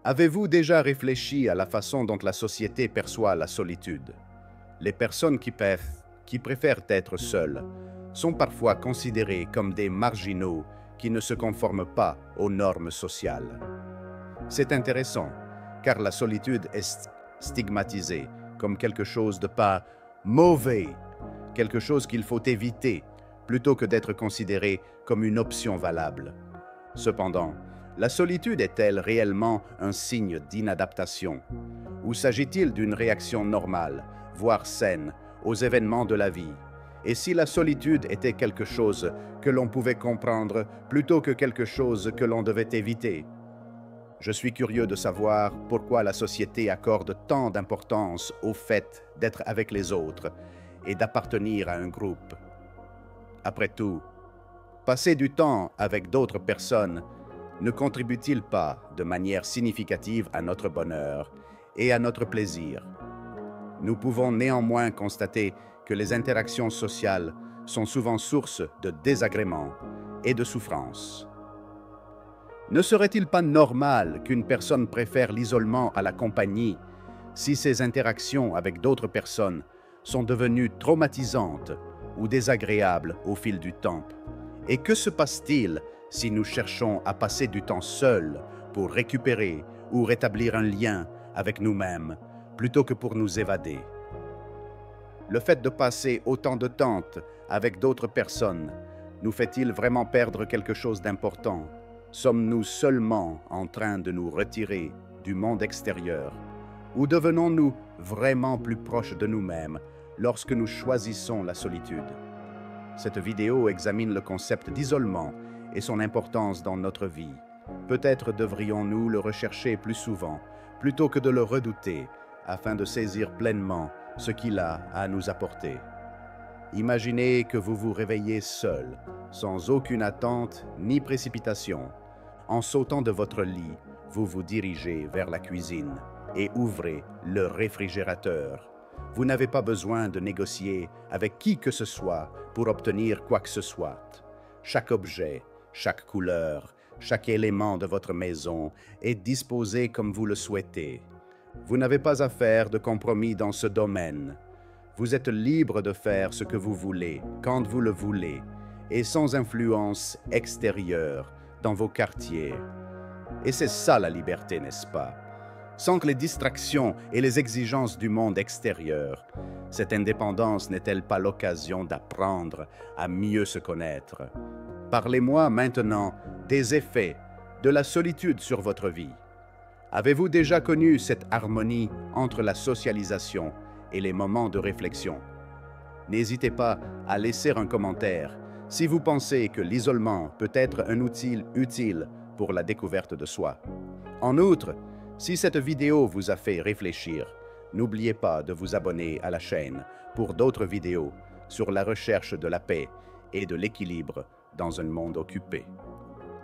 Avez-vous déjà réfléchi à la façon dont la société perçoit la solitude? Les personnes qui préfèrent être seules sont parfois considérées comme des marginaux qui ne se conforment pas aux normes sociales. C'est intéressant, car la solitude est stigmatisée comme quelque chose de pas mauvais, quelque chose qu'il faut éviter, plutôt que d'être considérée comme une option valable. Cependant, la solitude est-elle réellement un signe d'inadaptation? Ou s'agit-il d'une réaction normale, voire saine, aux événements de la vie? Et si la solitude était quelque chose que l'on pouvait comprendre plutôt que quelque chose que l'on devait éviter? Je suis curieux de savoir pourquoi la société accorde tant d'importance au fait d'être avec les autres et d'appartenir à un groupe. Après tout, passer du temps avec d'autres personnes ne contribue-t-il pas de manière significative à notre bonheur et à notre plaisir? Nous pouvons néanmoins constater que les interactions sociales sont souvent source de désagréments et de souffrance. Ne serait-il pas normal qu'une personne préfère l'isolement à la compagnie si ces interactions avec d'autres personnes sont devenues traumatisantes ou désagréables au fil du temps? Et que se passe-t-il si nous cherchons à passer du temps seuls pour récupérer ou rétablir un lien avec nous-mêmes plutôt que pour nous évader? Le fait de passer autant de temps avec d'autres personnes nous fait-il vraiment perdre quelque chose d'important? Sommes-nous seulement en train de nous retirer du monde extérieur? Ou devenons-nous vraiment plus proches de nous-mêmes lorsque nous choisissons la solitude? Cette vidéo examine le concept d'isolement et son importance dans notre vie. Peut-être devrions-nous le rechercher plus souvent, plutôt que de le redouter, afin de saisir pleinement ce qu'il a à nous apporter. Imaginez que vous vous réveillez seul, sans aucune attente ni précipitation. En sautant de votre lit, vous vous dirigez vers la cuisine et ouvrez le réfrigérateur. Vous n'avez pas besoin de négocier avec qui que ce soit pour obtenir quoi que ce soit. Chaque objet, chaque couleur, chaque élément de votre maison est disposé comme vous le souhaitez. Vous n'avez pas à faire de compromis dans ce domaine. Vous êtes libre de faire ce que vous voulez, quand vous le voulez, et sans influence extérieure dans vos quartiers. Et c'est ça la liberté, n'est-ce pas? Sans que les distractions et les exigences du monde extérieur, cette indépendance n'est-elle pas l'occasion d'apprendre à mieux se connaître? Parlez-moi maintenant des effets de la solitude sur votre vie. Avez-vous déjà connu cette harmonie entre la socialisation et les moments de réflexion? N'hésitez pas à laisser un commentaire si vous pensez que l'isolement peut être un outil utile pour la découverte de soi. En outre, si cette vidéo vous a fait réfléchir, n'oubliez pas de vous abonner à la chaîne pour d'autres vidéos sur la recherche de la paix et de l'équilibre dans un monde occupé.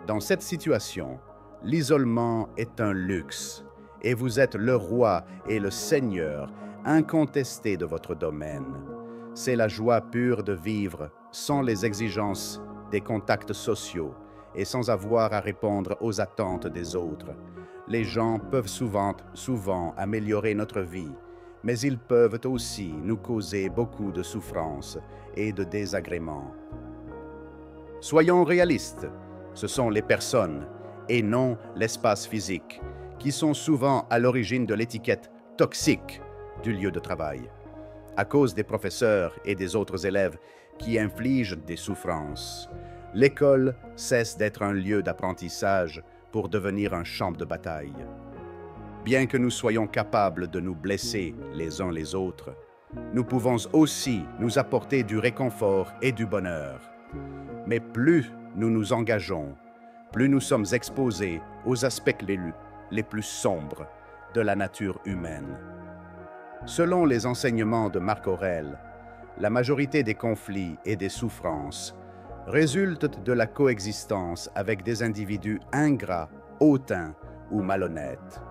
Dans cette situation, l'isolement est un luxe et vous êtes le roi et le seigneur incontesté de votre domaine. C'est la joie pure de vivre sans les exigences des contacts sociaux et sans avoir à répondre aux attentes des autres. Les gens peuvent souvent améliorer notre vie, mais ils peuvent aussi nous causer beaucoup de souffrance et de désagréments. Soyons réalistes, ce sont les personnes, et non l'espace physique, qui sont souvent à l'origine de l'étiquette toxique du lieu de travail, à cause des professeurs et des autres élèves qui infligent des souffrances. L'école cesse d'être un lieu d'apprentissage pour devenir un champ de bataille. Bien que nous soyons capables de nous blesser les uns les autres, nous pouvons aussi nous apporter du réconfort et du bonheur. Mais plus nous nous engageons, plus nous sommes exposés aux aspects les plus sombres de la nature humaine. Selon les enseignements de Marc Aurèle, la majorité des conflits et des souffrances résultent de la coexistence avec des individus ingrats, hautains ou malhonnêtes.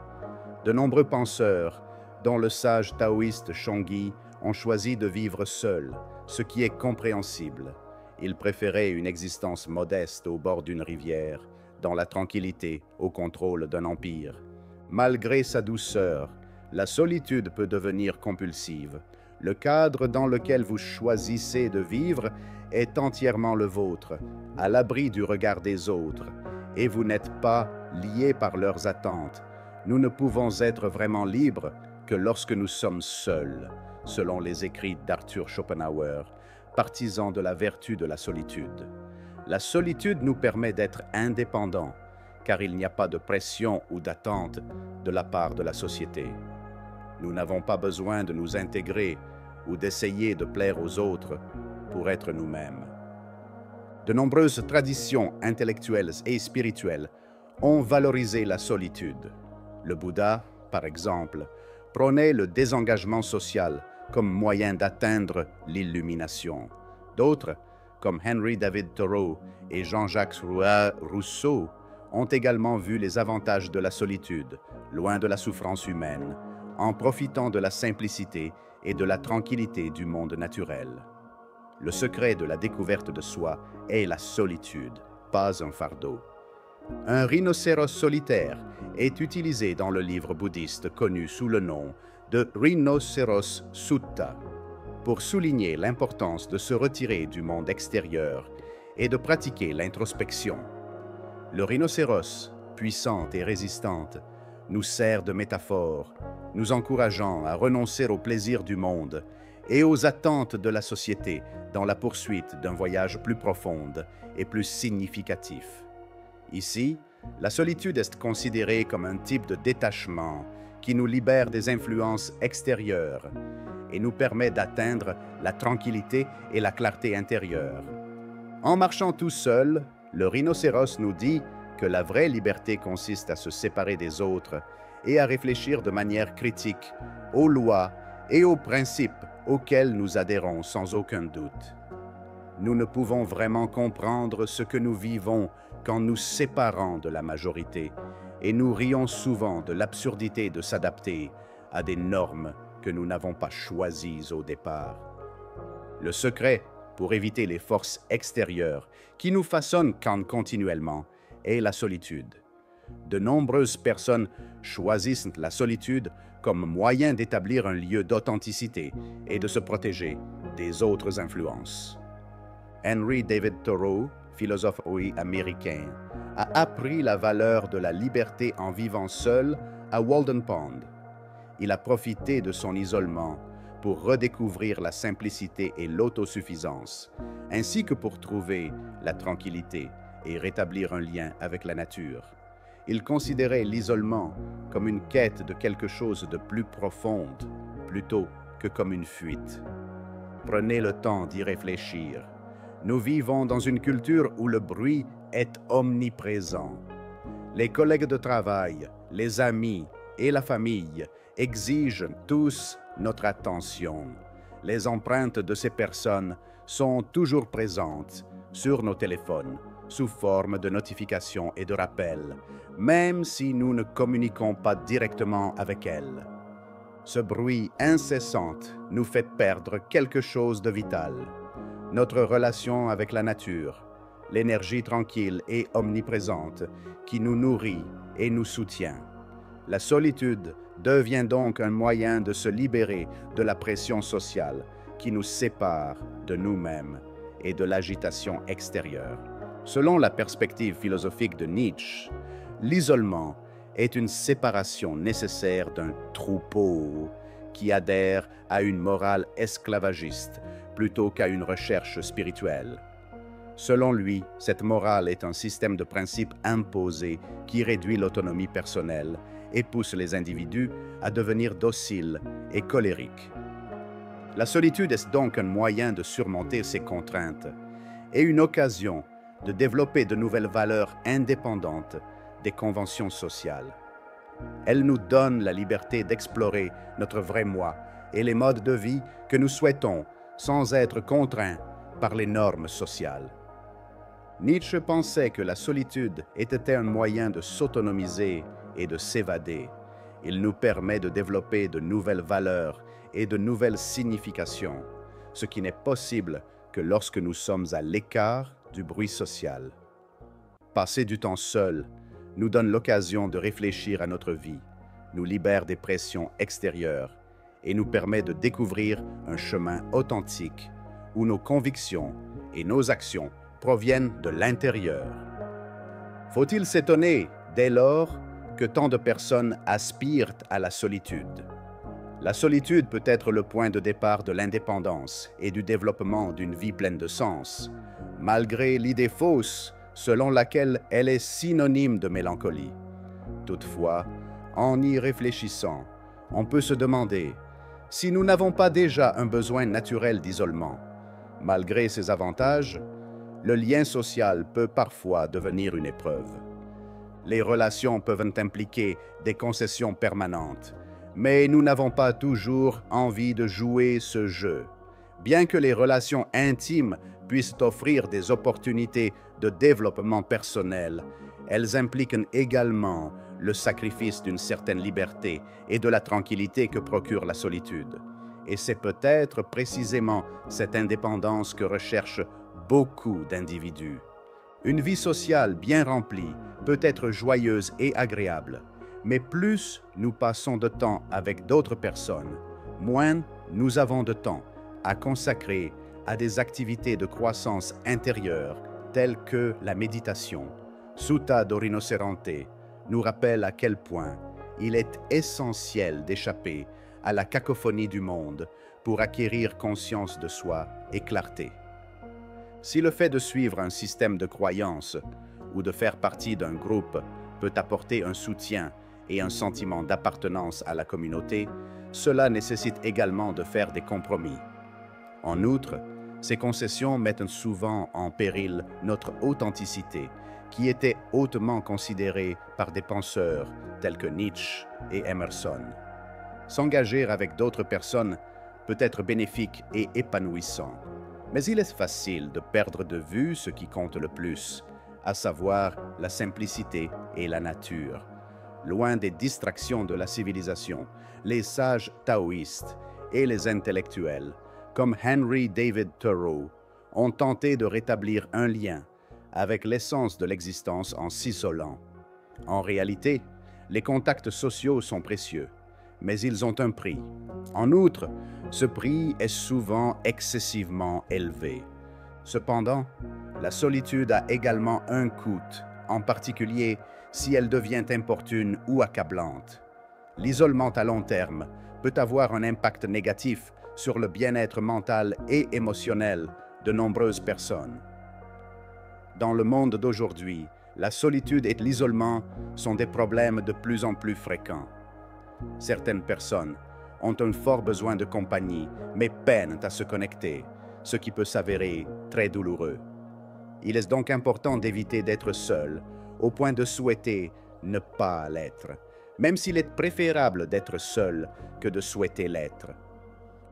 De nombreux penseurs, dont le sage taoïste Shongyi, ont choisi de vivre seuls, ce qui est compréhensible. Ils préféraient une existence modeste au bord d'une rivière, dans la tranquillité, au contrôle d'un empire. Malgré sa douceur, la solitude peut devenir compulsive. Le cadre dans lequel vous choisissez de vivre est entièrement le vôtre, à l'abri du regard des autres, et vous n'êtes pas liés par leurs attentes. Nous ne pouvons être vraiment libres que lorsque nous sommes seuls, selon les écrits d'Arthur Schopenhauer, partisan de la vertu de la solitude. La solitude nous permet d'être indépendants, car il n'y a pas de pression ou d'attente de la part de la société. Nous n'avons pas besoin de nous intégrer ou d'essayer de plaire aux autres pour être nous-mêmes. De nombreuses traditions intellectuelles et spirituelles ont valorisé la solitude. Le Bouddha, par exemple, prônait le désengagement social comme moyen d'atteindre l'illumination. D'autres, comme Henry David Thoreau et Jean-Jacques Rousseau, ont également vu les avantages de la solitude, loin de la souffrance humaine, en profitant de la simplicité et de la tranquillité du monde naturel. Le secret de la découverte de soi est la solitude, pas un fardeau. Un rhinocéros solitaire est utilisé dans le livre bouddhiste connu sous le nom de Rhinoceros Sutta pour souligner l'importance de se retirer du monde extérieur et de pratiquer l'introspection. Le rhinocéros, puissante et résistante, nous sert de métaphore, nous encourageant à renoncer aux plaisirs du monde et aux attentes de la société dans la poursuite d'un voyage plus profond et plus significatif. Ici, la solitude est considérée comme un type de détachement qui nous libère des influences extérieures et nous permet d'atteindre la tranquillité et la clarté intérieure. En marchant tout seul, le rhinocéros nous dit que la vraie liberté consiste à se séparer des autres et à réfléchir de manière critique aux lois et aux principes auxquels nous adhérons sans aucun doute. Nous ne pouvons vraiment comprendre ce que nous vivons qu'en nous séparant de la majorité, et nous rions souvent de l'absurdité de s'adapter à des normes que nous n'avons pas choisies au départ. Le secret pour éviter les forces extérieures qui nous façonnent continuellement est la solitude. De nombreuses personnes choisissent la solitude comme moyen d'établir un lieu d'authenticité et de se protéger des autres influences. Henry David Thoreau, philosophe américain, a appris la valeur de la liberté en vivant seul à Walden Pond. Il a profité de son isolement pour redécouvrir la simplicité et l'autosuffisance, ainsi que pour trouver la tranquillité et rétablir un lien avec la nature. Il considérait l'isolement comme une quête de quelque chose de plus profonde, plutôt que comme une fuite. Prenez le temps d'y réfléchir. Nous vivons dans une culture où le bruit est omniprésent. Les collègues de travail, les amis et la famille exigent tous notre attention. Les empreintes de ces personnes sont toujours présentes sur nos téléphones, sous forme de notifications et de rappels, même si nous ne communiquons pas directement avec elles. Ce bruit incessant nous fait perdre quelque chose de vital. Notre relation avec la nature, l'énergie tranquille et omniprésente qui nous nourrit et nous soutient. La solitude devient donc un moyen de se libérer de la pression sociale qui nous sépare de nous-mêmes et de l'agitation extérieure. Selon la perspective philosophique de Nietzsche, l'isolement est une séparation nécessaire d'un troupeau qui adhère à une morale esclavagiste plutôt qu'à une recherche spirituelle. Selon lui, cette morale est un système de principes imposés qui réduit l'autonomie personnelle et pousse les individus à devenir dociles et colériques. La solitude est donc un moyen de surmonter ces contraintes et une occasion de développer de nouvelles valeurs indépendantes des conventions sociales. Elle nous donne la liberté d'explorer notre vrai moi et les modes de vie que nous souhaitons sans être contraints par les normes sociales. Nietzsche pensait que la solitude était un moyen de s'autonomiser et de s'évader. Il nous permet de développer de nouvelles valeurs et de nouvelles significations, ce qui n'est possible que lorsque nous sommes à l'écart du bruit social. Passer du temps seul nous donne l'occasion de réfléchir à notre vie nous libère des pressions extérieures et nous permet de découvrir un chemin authentique où nos convictions et nos actions proviennent de l'intérieur. Faut-il s'étonner, dès lors, que tant de personnes aspirent à la solitude? La solitude peut être le point de départ de l'indépendance et du développement d'une vie pleine de sens, malgré l'idée fausse selon laquelle elle est synonyme de mélancolie. Toutefois, en y réfléchissant, on peut se demander si nous n'avons pas déjà un besoin naturel d'isolement. Malgré ces avantages, le lien social peut parfois devenir une épreuve. Les relations peuvent impliquer des concessions permanentes, mais nous n'avons pas toujours envie de jouer ce jeu. Bien que les relations intimes puissent offrir des opportunités de développement personnel, elles impliquent également le sacrifice d'une certaine liberté et de la tranquillité que procure la solitude. Et c'est peut-être précisément cette indépendance que recherchent beaucoup d'individus. Une vie sociale bien remplie peut être joyeuse et agréable, mais plus nous passons de temps avec d'autres personnes, moins nous avons de temps à consacrer à des activités de croissance intérieure telles que la méditation. Sutta do Rinoceronte nous rappelle à quel point il est essentiel d'échapper à la cacophonie du monde pour acquérir conscience de soi et clarté. Si le fait de suivre un système de croyances ou de faire partie d'un groupe peut apporter un soutien et un sentiment d'appartenance à la communauté, cela nécessite également de faire des compromis. En outre, ces concessions mettent souvent en péril notre authenticité, qui était hautement considérée par des penseurs tels que Nietzsche et Emerson. S'engager avec d'autres personnes peut être bénéfique et épanouissant, mais il est facile de perdre de vue ce qui compte le plus, à savoir la simplicité et la nature. Loin des distractions de la civilisation, les sages taoïstes et les intellectuels, comme Henry David Thoreau, ont tenté de rétablir un lien avec l'essence de l'existence en s'isolant. En réalité, les contacts sociaux sont précieux, mais ils ont un prix. En outre, ce prix est souvent excessivement élevé. Cependant, la solitude a également un coût, en particulier si elle devient importune ou accablante. L'isolement à long terme peut avoir un impact négatif sur le bien-être mental et émotionnel de nombreuses personnes. Dans le monde d'aujourd'hui, la solitude et l'isolement sont des problèmes de plus en plus fréquents. Certaines personnes ont un fort besoin de compagnie, mais peinent à se connecter, ce qui peut s'avérer très douloureux. Il est donc important d'éviter d'être seul, au point de souhaiter ne pas l'être, même s'il est préférable d'être seul que de souhaiter l'être.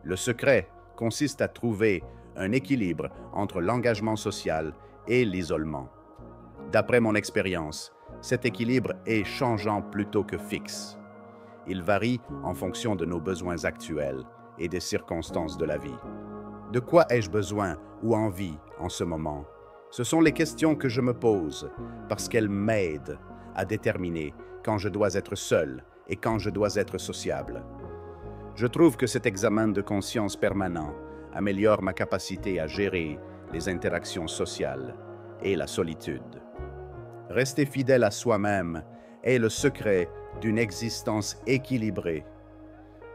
Le secret consiste à trouver un équilibre entre l'engagement social et l'isolement. D'après mon expérience, cet équilibre est changeant plutôt que fixe. Il varie en fonction de nos besoins actuels et des circonstances de la vie. De quoi ai-je besoin ou envie en ce moment? Ce sont les questions que je me pose parce qu'elles m'aident à déterminer quand je dois être seul et quand je dois être sociable. Je trouve que cet examen de conscience permanent améliore ma capacité à gérer les interactions sociales et la solitude. Rester fidèle à soi-même est le secret d'une existence équilibrée.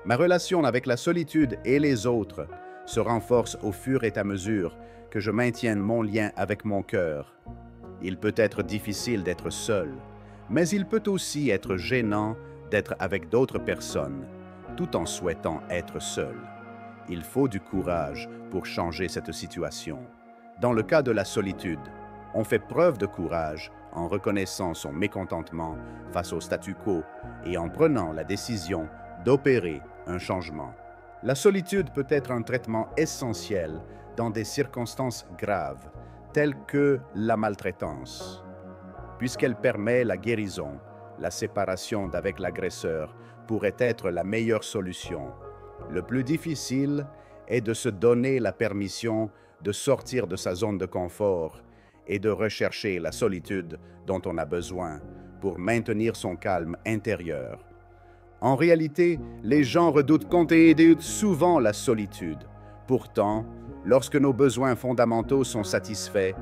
Ma relation avec la solitude et les autres se renforce au fur et à mesure que je maintienne mon lien avec mon cœur. Il peut être difficile d'être seul, mais il peut aussi être gênant d'être avec d'autres personnes, tout en souhaitant être seul. Il faut du courage pour changer cette situation. Dans le cas de la solitude, on fait preuve de courage en reconnaissant son mécontentement face au statu quo et en prenant la décision d'opérer un changement. La solitude peut être un traitement essentiel dans des circonstances graves, telles que la maltraitance. Puisqu'elle permet la guérison, la séparation d'avec l'agresseur pourrait être la meilleure solution. Le plus difficile est de se donner la permission de sortir de sa zone de confort et de rechercher la solitude dont on a besoin pour maintenir son calme intérieur. En réalité, les gens redoutent souvent la solitude. Pourtant, lorsque nos besoins fondamentaux sont satisfaits,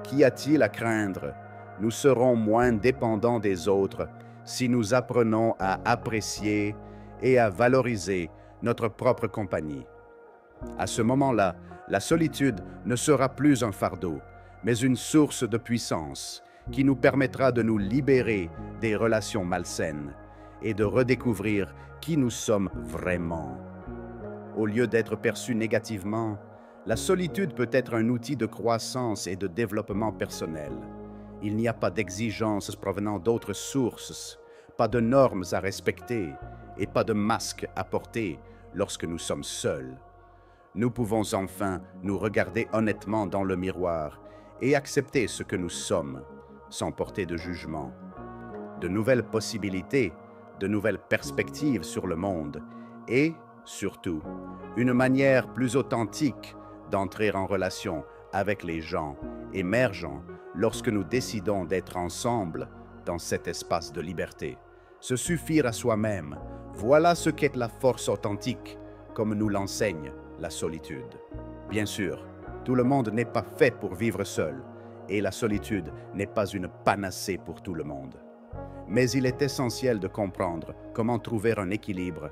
qu'y a-t-il à craindre? Nous serons moins dépendants des autres si nous apprenons à apprécier et à valoriser notre propre compagnie. À ce moment-là, la solitude ne sera plus un fardeau, mais une source de puissance qui nous permettra de nous libérer des relations malsaines et de redécouvrir qui nous sommes vraiment. Au lieu d'être perçue négativement, la solitude peut être un outil de croissance et de développement personnel. Il n'y a pas d'exigences provenant d'autres sources, pas de normes à respecter et pas de masque à porter lorsque nous sommes seuls. Nous pouvons enfin nous regarder honnêtement dans le miroir et accepter ce que nous sommes, sans porter de jugement. De nouvelles possibilités, de nouvelles perspectives sur le monde et, surtout, une manière plus authentique d'entrer en relation avec les gens émergent lorsque nous décidons d'être ensemble dans cet espace de liberté. Se suffire à soi-même, voilà ce qu'est la force authentique, comme nous l'enseigne la solitude. Bien sûr, tout le monde n'est pas fait pour vivre seul, et la solitude n'est pas une panacée pour tout le monde. Mais il est essentiel de comprendre comment trouver un équilibre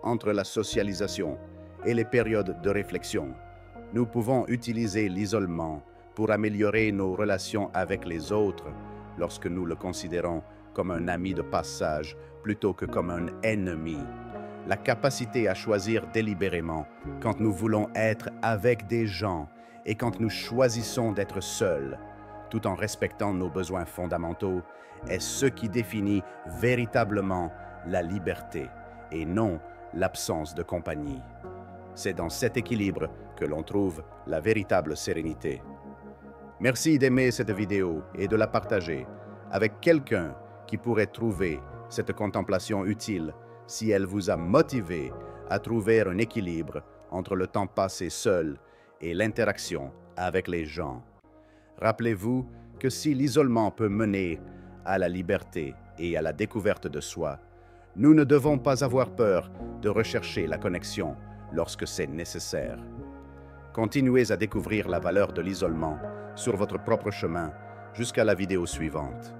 entre la socialisation et les périodes de réflexion. Nous pouvons utiliser l'isolement pour améliorer nos relations avec les autres lorsque nous le considérons comme un ami de passage plutôt que comme un ennemi. La capacité à choisir délibérément quand nous voulons être avec des gens et quand nous choisissons d'être seuls, tout en respectant nos besoins fondamentaux, est ce qui définit véritablement la liberté et non l'absence de compagnie. C'est dans cet équilibre que l'on trouve la véritable sérénité. Merci d'aimer cette vidéo et de la partager avec quelqu'un qui pourrait trouver cette contemplation utile si elle vous a motivé à trouver un équilibre entre le temps passé seul et l'interaction avec les gens. Rappelez-vous que si l'isolement peut mener à la liberté et à la découverte de soi, nous ne devons pas avoir peur de rechercher la connexion lorsque c'est nécessaire. Continuez à découvrir la valeur de l'isolement sur votre propre chemin jusqu'à la vidéo suivante.